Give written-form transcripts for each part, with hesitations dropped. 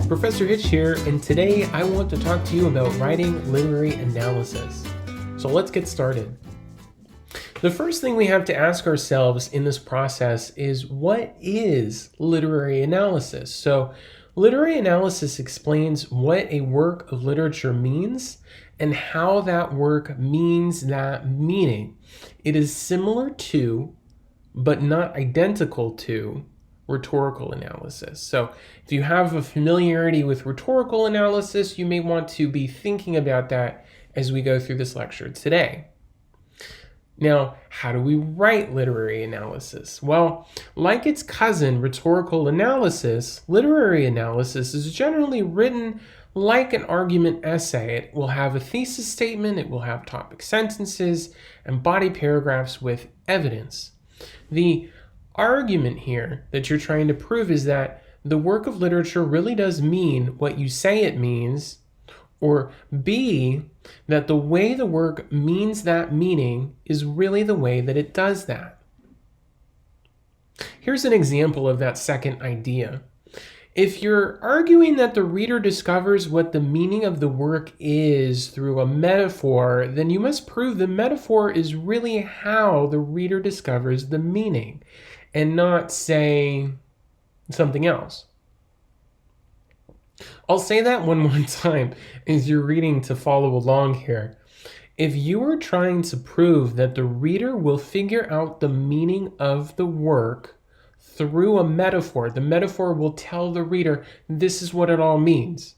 Professor Hitch here, and today I want to talk to you about writing literary analysis. So let's get started. The first thing we have to ask ourselves in this process is, what is literary analysis? So literary analysis explains what a work of literature means and how that work means that meaning. It is similar to, but not identical to, rhetorical analysis. So if you have a familiarity with rhetorical analysis, you may want to be thinking about that as we go through this lecture today. Now, how do we write literary analysis? Well, like its cousin, rhetorical analysis, literary analysis is generally written like an argument essay. It will have a thesis statement, it will have topic sentences, and body paragraphs with evidence. The argument here that you're trying to prove is that the work of literature really does mean what you say it means, or B, that the way the work means that meaning is really the way that it does that. Here's an example of that second idea. If you're arguing that the reader discovers what the meaning of the work is through a metaphor, then you must prove the metaphor is really how the reader discovers the meaning, and not say something else. I'll say that one more time as you're reading to follow along here. If you are trying to prove that the reader will figure out the meaning of the work through a metaphor, the metaphor will tell the reader this is what it all means,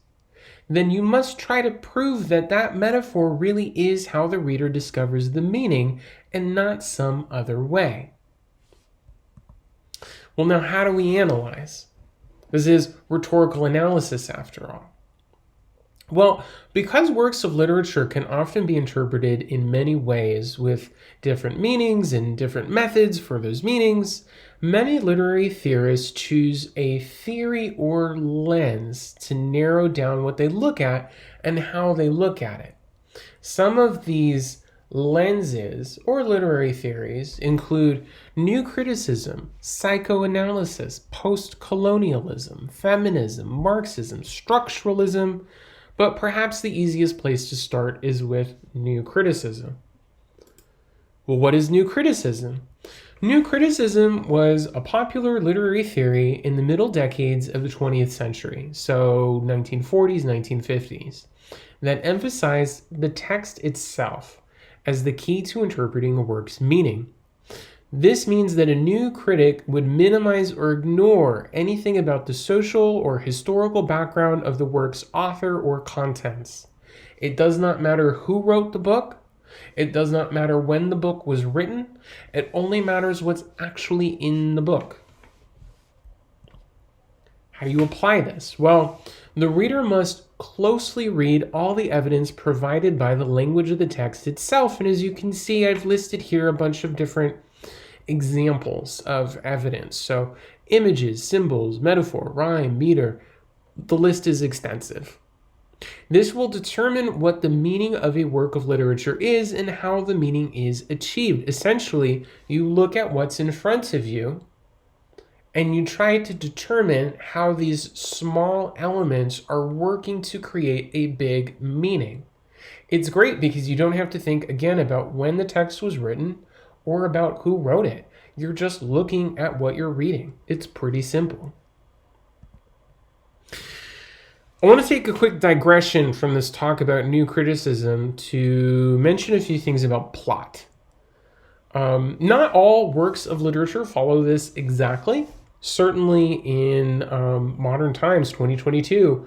then you must try to prove that that metaphor really is how the reader discovers the meaning and not some other way. Well, now how do we analyze? This is rhetorical analysis after all. Well, because works of literature can often be interpreted in many ways with different meanings and different methods for those meanings, many literary theorists choose a theory or lens to narrow down what they look at and how they look at it. Some of these lenses or literary theories include new criticism, psychoanalysis, post-colonialism, feminism, Marxism, structuralism, but perhaps the easiest place to start is with new criticism. Well, what is new criticism? New criticism was a popular literary theory in the middle decades of the 20th century, so 1940s, 1950s, that emphasized the text itself as the key to interpreting a work's meaning. This means that a new critic would minimize or ignore anything about the social or historical background of the work's author or contents. It does not matter who wrote the book. It does not matter when the book was written. It only matters what's actually in the book. How do you apply this? Well, the reader must closely read all the evidence provided by the language of the text itself. And as you can see, I've listed here a bunch of different examples of evidence. So images, symbols, metaphor, rhyme, meter, the list is extensive. This will determine what the meaning of a work of literature is and how the meaning is achieved. Essentially, you look at what's in front of you and you try to determine how these small elements are working to create a big meaning. It's great because you don't have to think again about when the text was written or about who wrote it. You're just looking at what you're reading. It's pretty simple. I want to take a quick digression from this talk about new criticism to mention a few things about plot. Not all works of literature follow this exactly. Certainly in modern times, 2022,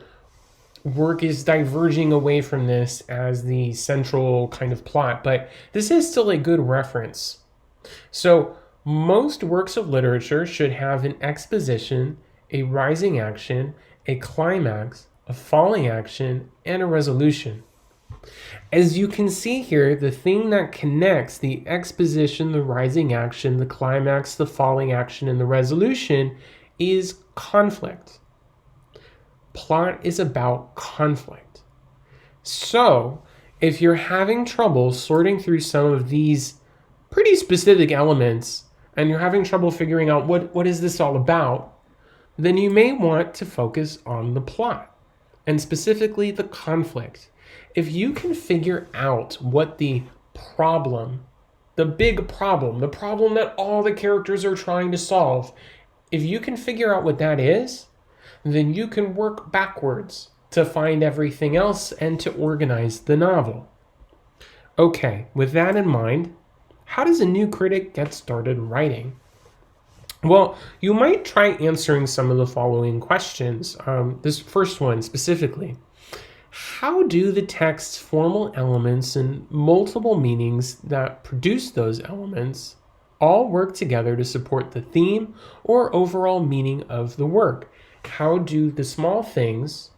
work is diverging away from this as the central kind of plot, but this is still a good reference. So most works of literature should have an exposition, a rising action, a climax, a falling action, and a resolution. As you can see here, the thing that connects the exposition, the rising action, the climax, the falling action, and the resolution is conflict. Plot is about conflict. So, if you're having trouble sorting through some of these pretty specific elements, and you're having trouble figuring out what is this all about, then you may want to focus on the plot. and specifically the conflict. If you can figure out what the problem, the big problem, the problem that all the characters are trying to solve, if you can figure out what that is, then you can work backwards to find everything else and to organize the novel. Okay, with that in mind, how does a new critic get started writing? Well, you might try answering some of the following questions. This first one specifically. How do the text's formal elements and multiple meanings that produce those elements all work together to support the theme or overall meaning of the work? How do the small things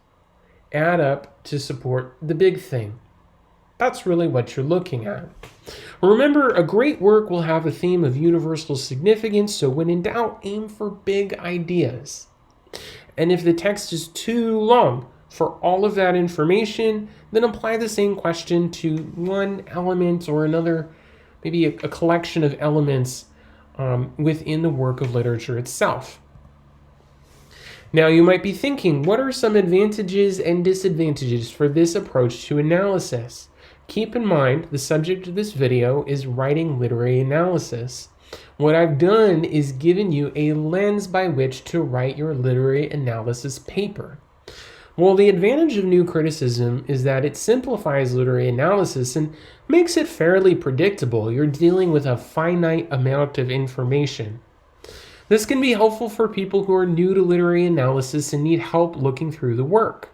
add up to support the big thing? That's really what you're looking at. Remember, a great work will have a theme of universal significance, so when in doubt, aim for big ideas. And if the text is too long for all of that information, then apply the same question to one element or another, maybe a collection of elements within the work of literature itself. Now, you might be thinking, what are some advantages and disadvantages for this approach to analysis? Keep in mind, the subject of this video is writing literary analysis. What I've done is given you a lens by which to write your literary analysis paper. Well, the advantage of new criticism is that it simplifies literary analysis and makes it fairly predictable. You're dealing with a finite amount of information. This can be helpful for people who are new to literary analysis and need help looking through the work.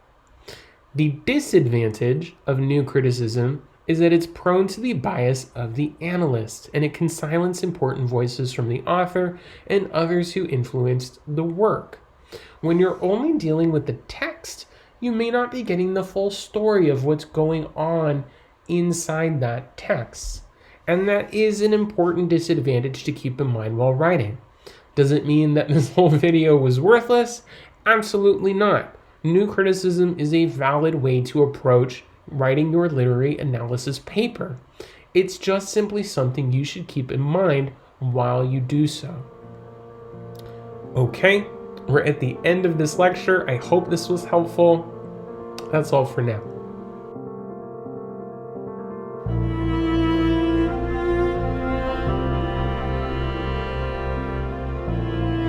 The disadvantage of new criticism is that it's prone to the bias of the analyst, and it can silence important voices from the author and others who influenced the work. When you're only dealing with the text, you may not be getting the full story of what's going on inside that text. And that is an important disadvantage to keep in mind while writing. Does it mean that this whole video was worthless? Absolutely not. New criticism is a valid way to approach writing your literary analysis paper. It's just simply something you should keep in mind while you do so. Okay, we're at the end of this lecture. I hope this was helpful. That's all for now.